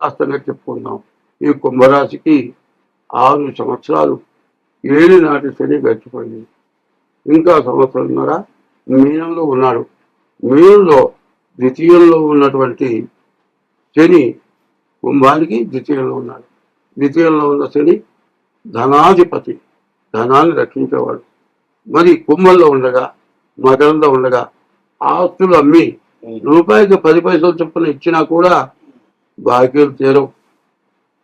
కాస్తంగా చెప్పుకుందాం. ఈ కుంభరాశికి 6 సంవత్సరాలు ఏలి నాటి శని గడిచిపోయింది. ఇంకా సంవత్సరంన్నర మీనంలో ఉన్నాడు. మీనంలో ద్వితీయంలో ఉన్నటువంటి శని కుంభానికి ద్వితీయంలో ఉన్నాడు. ద్వితీయంలో ఉన్న శని ధనాధిపతి, ధనాన్ని రక్షించేవాడు. మరి కుంభంలో ఉండగా, మకరంలో ఉండగా ఆస్తులు అమ్మి రూపాయికి 10 పైసలు చొప్పున ఇచ్చినా కూడా బాకీలు తీరవు.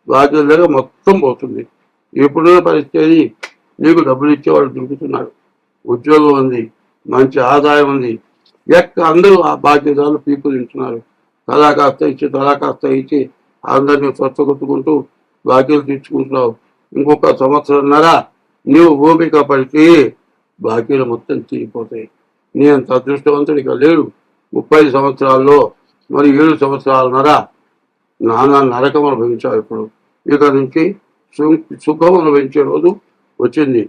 బాకీల దగ్గర మొత్తం పోతుంది. ఇప్పుడున్న పరిస్థితి నీకు డబ్బులు ఇచ్చేవాడు దొరుకుతున్నాడు, ఉద్యోగం ఉంది, మంచి ఆదాయం ఉంది. అందరూ ఆ బాధ్యతలు పీకులింటున్నారు. తలా కాస్త ఇచ్చి తలా కాస్త ఇచ్చి అందరినీ స్వచ్ఛగొట్టుకుంటూ బాకీలు తీర్చుకుంటున్నావు. ఇంకొక సంవత్సరంన్నర నీవు ఓపిక పడితే బాకీలు మొత్తం తీరిపోతాయి. నీ అంత అదృష్టవంతుడు ఇక లేడు. 30 సంవత్సరాల్లో మరి 7 సంవత్సరాలన్నర నానా నరకం అనుభవించావు. ఇప్పుడు ఇక నుంచి సుఖం అనుభవించే రోజు వచ్చింది.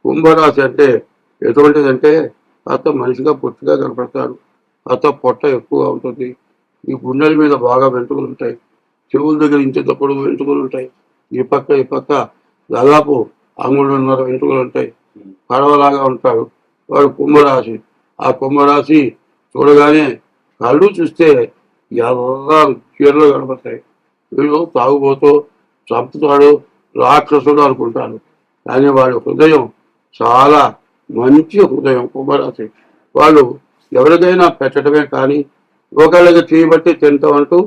కుంభరాశి అంటే ఎటువంటిదంటే కాస్త మనిషిగా పొట్టిగా కనపడతాడు, కాస్త పొట్ట ఎక్కువగా ఉంటుంది. ఈ గుండెల మీద బాగా వెంట్రుకలు ఉంటాయి, చెవుల దగ్గర ఇంచేటప్పుడు వెంట్రుకలు ఉంటాయి. ఈ పక్క దాదాపు అంగుళన్నర వెంట్రుకలు ఉంటాయి. పడవలాగా ఉంటాడు. వాడు కుంభరాశి. ఆ కుంభరాశి చూడగానే కళ్ళు చూస్తే ఎర్ర చీరలు కనపడతాయి. వీళ్ళు తాగుబోతూ చంపుతాడు, రాక్షసుడు అనుకుంటాను. కానీ వాడి హృదయం చాలా మంచి హృదయం. కుంభరాశి వాళ్ళు ఎవరికైనా పెట్టడమే కానీ ఒకళ్ళకి చేయబట్టి తింటామంటూ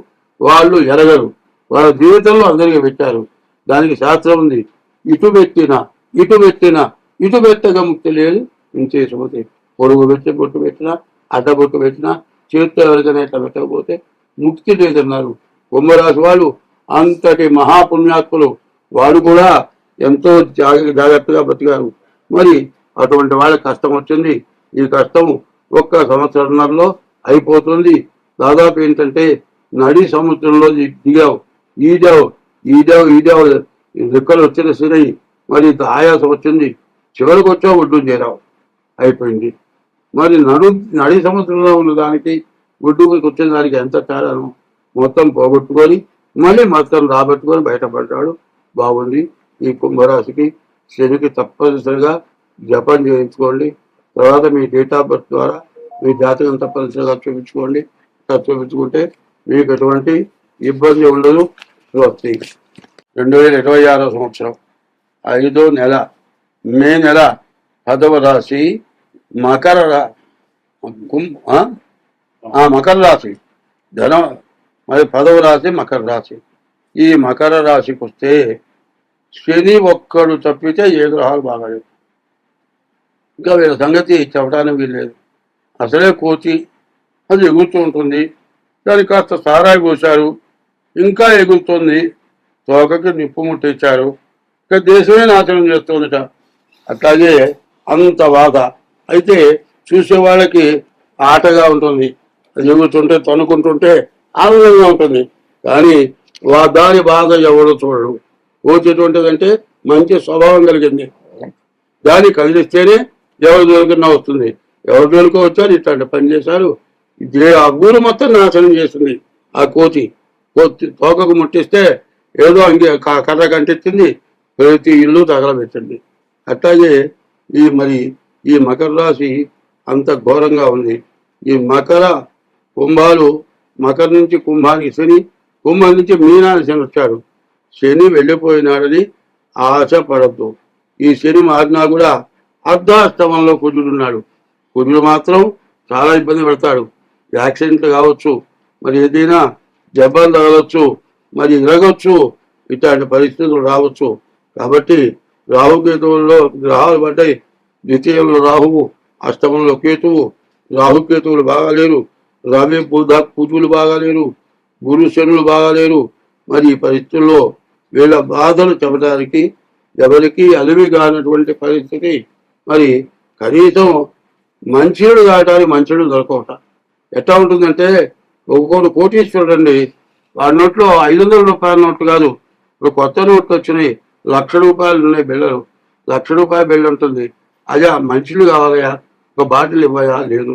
వాళ్ళు ఎరగరు. వాళ్ళ జీవితంలో అందరికీ పెట్టారు. దానికి శాస్త్రం ఉంది. ఇటు పెట్టినా ఇటు పెట్టగా ముక్తి లేదు, ఇంచేసిపోతే పొడుగు పెట్టి బొట్టు పెట్టినా అడ్డబొట్టు పెట్టినా చేతితో ఎవరికైనా ఇట్లా పెట్టకపోతే ముక్తి లేదన్నారు. కుంభరాశి వాళ్ళు అంతటి మహాపుణ్యాత్ములు. వాడు కూడా ఎంతో జాగ్రత్తగా బతికారు. మరి అటువంటి వాళ్ళ కష్టం వచ్చింది. ఈ కష్టం ఒక్క సంవత్సరంలో అయిపోతుంది. దాదాపు ఏంటంటే నడి సముద్రంలో దిగావు, ఈదావు రెక్కలు వచ్చిన సిరయి మరి ఆయాసం వచ్చింది. చివరికి వచ్చావు, ఒడ్డు చేరావు, అయిపోయింది. మరి నడి సముద్రంలో ఉన్న దానికి ఒడ్డుకు వచ్చిన దానికి ఎంత తేడాను. మొత్తం పోగొట్టుకొని మళ్ళీ మొత్తం రాబట్టుకొని బయటపడ్డాడు. బాగుంది. ఈ కుంభరాశికి శనికి తప్పనిసరిగా జపం చేయించుకోండి. తర్వాత మీ డేట్ ఆఫ్ బర్త్ ద్వారా మీ జాతకం తప్పనిసరిగా చూపించుకోండి. చూపించుకుంటే మీకు ఎటువంటి ఇబ్బంది ఉండదు. వస్తాయి. 2026 సంవత్సరం 5వ నెల మే నెల 10వ రాశి మకర రాశి ధనం. మరి 10వ రాశి మకర రాశి. ఈ మకర రాశికి వస్తే శని ఒక్కడు తప్పితే ఏ గ్రహాలు బాగాలేవు. ఇంకా వీళ్ళ సంగతి చెప్పడానికి వీల్లేదు. అసలే కోతి అది ఎగురుతూ ఉంటుంది. దానికి కాస్త సారాయి పోశారు, ఇంకా ఎగురుతుంది. తోకకి నిప్పు ముట్టించారు. ఇక దేశమే నాశనం చేస్తుందట. అట్లాగే అంత బాధ. అయితే చూసే వాళ్ళకి ఆటగా ఉంటుంది. అది ఎగురుతుంటే తనుకుంటుంటే ఆనందంగా ఉంటుంది. కానీ దాని బాధ ఎవరు చూడరు. కోతి ఎటువంటిదంటే మంచి స్వభావం కలిగింది. దాన్ని కదిలిస్తేనే ఎవరి జోలికన్నా వస్తుంది. ఎవరి జోలికో వచ్చారు, ఇట్లాంటి పని చేశారు. ఆ ఊరు మొత్తం నాశనం చేస్తుంది. ఆ కోతి తోకకు ముట్టిస్తే ఏదో కర్ర కంటిస్తుంది, ప్రతి ఇల్లు తగలబెట్టింది. అట్లాగే ఈ మకర రాశి అంత ఘోరంగా ఉంది. ఈ కుంభాలు మకర నుంచి కుంభానికి శని, కుంభం నుంచి మీనానికి శని వచ్చాడు. శని వెళ్ళిపోయినాడని ఆశ పడద్దు. ఈ శని మారినా కూడా అర్ధాష్టమంలో కుజుడున్నాడు. కుజుడు మాత్రం చాలా ఇబ్బంది పడతాడు. యాక్సిడెంట్లు కావచ్చు, మరి ఏదైనా జబ్బలు తగలవచ్చు, మరి ఇరగొచ్చు, ఇట్లాంటి పరిస్థితులు రావచ్చు. కాబట్టి రాహుకేతువుల్లో గ్రహాలు పడ్డాయి. ద్వితీయంలో రాహువు, అష్టమంలో కేతువు. రాహుకేతువులు బాగాలేరు, రవి కుజులు బాగాలేరు, గురు శనులు బాగాలేరు. మరి ఈ పరిస్థితుల్లో వీళ్ళ బాధలు చెప్పడానికి ఎవరికి అలివి కానటువంటి పరిస్థితి. మరి కనీసం మంచినీడు కావటానికి మంచినీడు దొరకవట. ఎట్లా ఉంటుందంటే ఒక్కొక్కరు కోటీశ్వరుడు అండి. వాడి నోట్లో 500 రూపాయల నోట్లు కాదు, ఇప్పుడు కొత్త నోట్లు వచ్చినాయి, 1,00,000 రూపాయలు ఉన్నాయి బిళ్ళలు. 1,00,000 రూపాయల బిళ్ళ ఉంటుంది. అదే మంచినీళ్ళు కావాలయా, ఒక బాటిల్ ఇవ్వయా, లేదు.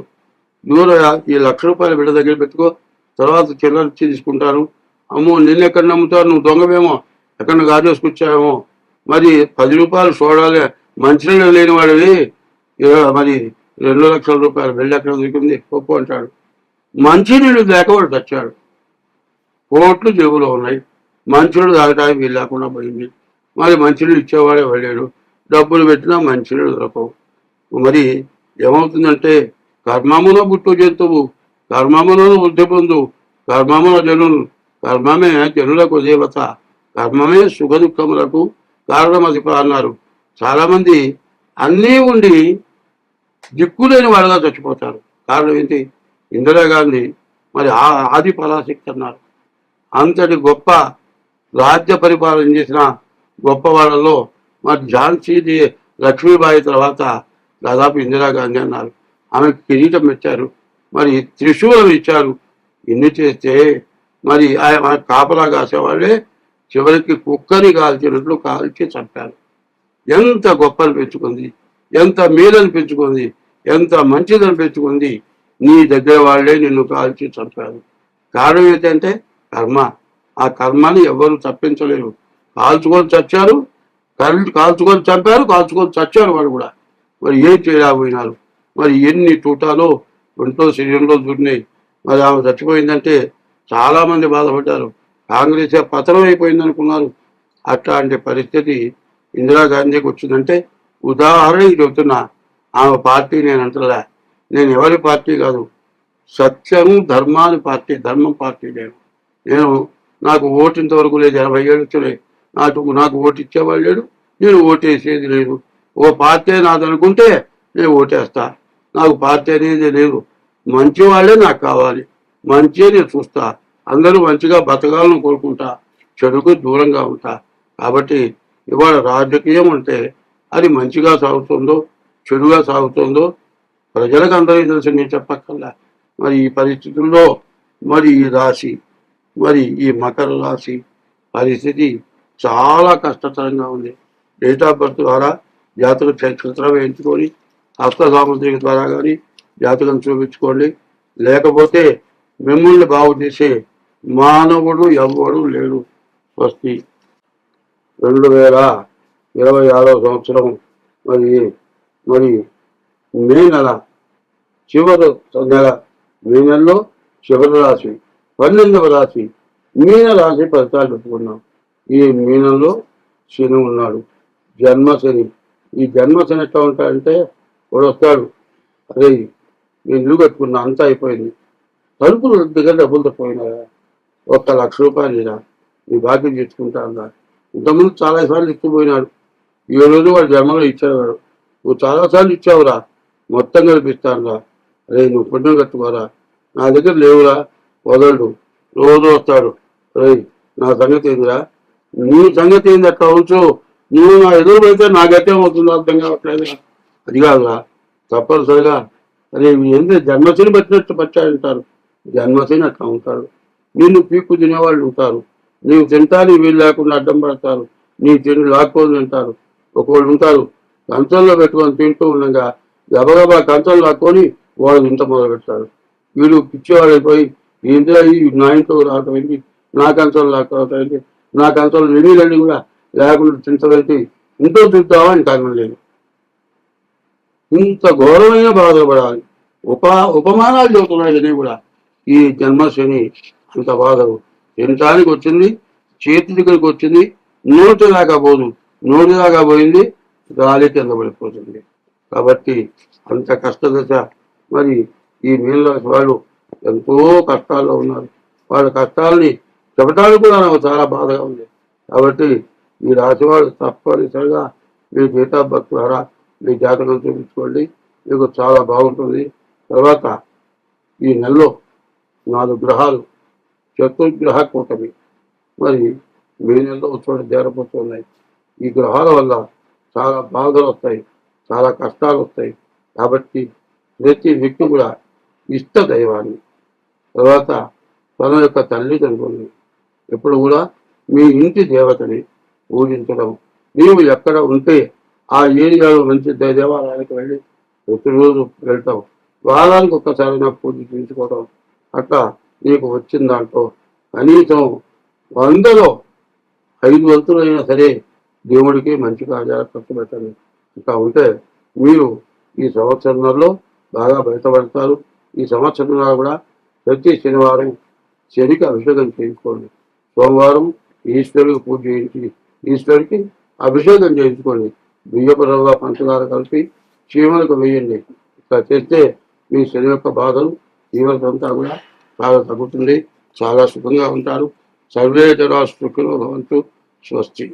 దూరయా, ఈ 1,00,000 రూపాయల బిళ్ళ దగ్గర పెట్టుకో, తర్వాత చిల్లర తీసుకుంటారు, అమ్మో నిన్నెక్కడ నమ్ముతారు, నువ్వు దొంగవేమో, ఎక్కడ గాజేసుకొచ్చావేమో, మరి 10 రూపాయలు చూడాలి మంచినీళ్ళు లేని వాడివి, మరి 2 లక్షల రూపాయలు వెళ్ళి ఎక్కడ దొరికింది పప్పు అంటాడు. మంచినీళ్ళు లేక వాడు తెచ్చాడు, కోట్లు జేబులో ఉన్నాయి, మంచినీళ్ళు తాగడానికి వీలు లేకుండా పోయింది. మరి మంచినీళ్ళు ఇచ్చేవాడే వెళ్ళాడు, డబ్బులు పెట్టినా మంచినీళ్ళు దొరకవు. మరి ఏమవుతుందంటే కర్మమున పుట్టు జంతువు, కర్మములను వృద్ధి పొందు, కర్మమున జనులు, కర్మమే జనులకు దేవత, కర్మమే సుఖ దుఃఖములకు కారణమది అన్నారు. చాలామంది అన్నీ ఉండి దిక్కులేని వాళ్ళగా చచ్చిపోతారు. కారణం ఏంటి? ఇందిరాగాంధీ మరి ఆది పరాశక్తి అన్నారు. అంతటి గొప్ప రాజ్య పరిపాలన చేసిన గొప్ప వాళ్ళలో మరి ఝాన్సీ లక్ష్మీబాయి తర్వాత దాదాపు ఇందిరాగాంధీ అన్నారు. ఆమెకు కిరీటం ఇచ్చారు, మరి త్రిశూలం ఇచ్చారు. ఇన్ని చేస్తే మరి ఆయన కాపలా కాసేవాళ్ళే చివరికి కుక్కని కాల్చినట్లు కాల్చి చంపారు. ఎంత గొప్పని పెంచుకుంది, ఎంత మేలని పెంచుకుంది, ఎంత మంచిదని పెంచుకుంది. నీ దగ్గర వాళ్ళే నిన్ను కాల్చి చంపారు. కారణం ఏంటంటే కర్మ. ఆ కర్మని ఎవరు తప్పించలేరు. కాల్చుకొని చచ్చారు, కాల్చుకొని చంపారు, కాల్చుకొని చచ్చారు వాళ్ళు కూడా. మరి ఏం చేయలేకపోయినారు. మరి ఎన్ని తూటాలో ఒంట్లో శరీరంలో దూరినాయి. మరి ఆమె చచ్చిపోయిందంటే చాలామంది బాధపడ్డారు. కాంగ్రెస్ పతనం అయిపోయింది అనుకున్నారు. అట్లాంటి పరిస్థితి ఇందిరాగాంధీకి వచ్చిందంటే ఉదాహరణకి చెబుతున్నా. ఆమె పార్టీ నేను అంటలే, నేను ఎవరి పార్టీ కాదు, సత్యం ధర్మాని పార్టీ, ధర్మం పార్టీ నేను నాకు ఓటు ఇంతవరకు లేదు. 80 ఏళ్ళు వచ్చినాయి, నాకు ఓటు ఇచ్చేవాళ్ళు లేడు, నేను ఓటేసేది లేదు. ఓ పార్టీ నాదనుకుంటే నేను ఓటేస్తా. నాకు పార్టీ అనేది లేదు. మంచి వాళ్ళే నాకు కావాలి, మంచిగా నేను చూస్తా, అందరూ మంచిగా బతకాలను కోరుకుంటా, చెడుకు దూరంగా ఉంటా. కాబట్టి ఇవాళ రాజకీయం అంటే అది మంచిగా సాగుతుందో చెడుగా సాగుతుందో ప్రజలకు అందరికీ తెలుసు, నేను చెప్పక్కర్లా. మరి ఈ పరిస్థితుల్లో మరి ఈ రాశి, మరి ఈ మకర రాశి పరిస్థితి చాలా కష్టతరంగా ఉంది. డేట్ ఆఫ్ బర్త్ ద్వారా జాతక చిత్రం వేయించుకొని హస్త సాముద్రిక ద్వారా కానీ జాతకం చూపించుకోండి. లేకపోతే మిమ్మల్ని బాగు చేసే మానవుడు ఎవ్వడు లేడు. స్వస్తి. 2026 సంవత్సరం మరి మరి మే నెల చివరి నెల, మే నెలలో చివరి రాశి 12వ రాశి మీన రాశి ఫలితాలు పెట్టుకున్నాం. ఈ మీనంలో శని ఉన్నాడు, జన్మశని. ఈ జన్మశని ఎట్లా ఉంటాడంటే వాడు వస్తాడు, అరే నేను ఇల్లు కట్టుకున్నా, అంతా అయిపోయింది, తలుపులు దగ్గర డబ్బులతో పోయినాయా, 1,00,000 రూపాయలు ఇలా నీ బాకీ తెచ్చుకుంటా అన్నా. ఇంతకుముందు చాలాసార్లు ఇచ్చిపోయినాడు, ఈ రోజు వాడు జన్మలో ఇచ్చేవాడు, నువ్వు చాలాసార్లు ఇచ్చావురా, మొత్తం కల్పిస్తానురా, అరే నువ్వు పుణ్యం కట్టుకోరా, నా దగ్గర లేవురా, వదలడు. రోజు వస్తాడు, అరే నా సంగతి ఏందిరా, నీ సంగతి ఏంది అట్లా ఉంచు, నువ్వు నా ఎదురు పెడితే నాకైతే అవుతుందో అర్థం కావట్లేదు. అది కాదురా, తప్పనిసరిగా అరే ఏంటి జన్మశని పట్టినట్టు పట్టాడంటారు. జన్మశని అట్లా ఉంటాడు. నిన్ను పీక్కు తినేవాళ్ళు ఉంటారు, నీవు తింటానికి వీలు లేకుండా అడ్డం పడతారు, నీ తిని లాక్కొని తింటారు. ఒకళ్ళు ఉంటారు కంచంలో పెట్టుకొని తింటూ ఉండగా గబగబా కంచం లాక్కొని వాళ్ళు ఇంత మొదలు పెడతారు. వీడు పిచ్చేవాళ్ళు అయిపోయి ఇంట్లో నా ఇంట్లో రావటం ఏంటి, నా కంచంలో లాక్కోవటం ఏంటి, నా కంచంలో నిధులన్నీ కూడా లేకుండా తింటవేంటి, ఇంట్లో తింటావా అని కారణం లేదు. ఇంత ఘోరమైన బాధపడాలి. ఉపమానాలు చెబుతున్నాయి అని కూడా. ఈ జన్మశని అంత బాధలు తినటానికి వచ్చింది, చేతి దగ్గరికి వచ్చింది, నోటి దాకా పోదు, నోటి దాకా పోయింది, గాలి కింద పడిపోతుంది. కాబట్టి అంత కష్టదశ. మరి ఈ మీనరాశి వాళ్ళు ఎంతో కష్టాల్లో ఉన్నారు. వాళ్ళ కష్టాలని చెప్పడానికి కూడా నాకు చాలా బాధగా ఉంది. కాబట్టి ఈ రాశి వాళ్ళు తప్పనిసరిగా మీ డేట్ ఆఫ్ బర్త్ ద్వారా మీ జాతకం చూపించుకోండి, మీకు చాలా బాగుంటుంది. తర్వాత ఈ నెలలో 4 గ్రహాలు చతుర్గ్రహ కూటమి మరి మే నెలలో చోట చేరబోతున్నాయి. ఈ గ్రహాల వల్ల చాలా బాధలు వస్తాయి, చాలా కష్టాలు వస్తాయి. కాబట్టి ప్రతి వ్యక్తి కూడా ఇష్ట దైవాన్ని, తర్వాత తన యొక్క తల్లిదండ్రుల్ని, ఎప్పుడు కూడా మీ ఇంటి దేవతని పూజించడం. నీవు ఎక్కడ ఉంటే ఆ ఏరియాలో మంచి దేవాలయానికి వెళ్ళి ప్రతిరోజు వెళ్తాం, వారానికి ఒక్కసారైనా పూజ చేయించుకోవడం. అట్లా నీకు వచ్చిన దాంట్లో కనీసం 100లో 5 వంతులైనా సరే దేవుడికి మంచి కార్యాలు ఖర్చు పెట్టండి. ఇంకా ఉంటే మీరు ఈ సంవత్సరంలో బాగా బయటపడతారు. ఈ సంవత్సరంలో కూడా ప్రతి శనివారం శనికి అభిషేకం చేయించుకోండి. సోమవారం ఈశ్వరుడికి పూజ చేయించి ఈశ్వరుడికి అభిషేకం చేయించుకోండి. బియ్యపు రవ్వ పంచదార కలిపి చీమలకు వేయండి. ఇట్లా చేస్తే మీ శని యొక్క బాధలు జీవితంతా కూడా బాగా తగ్గుతుంది. చాలా సుఖంగా ఉంటారు. సర్వే జనా సుఖినో భవంతు. స్వస్తి.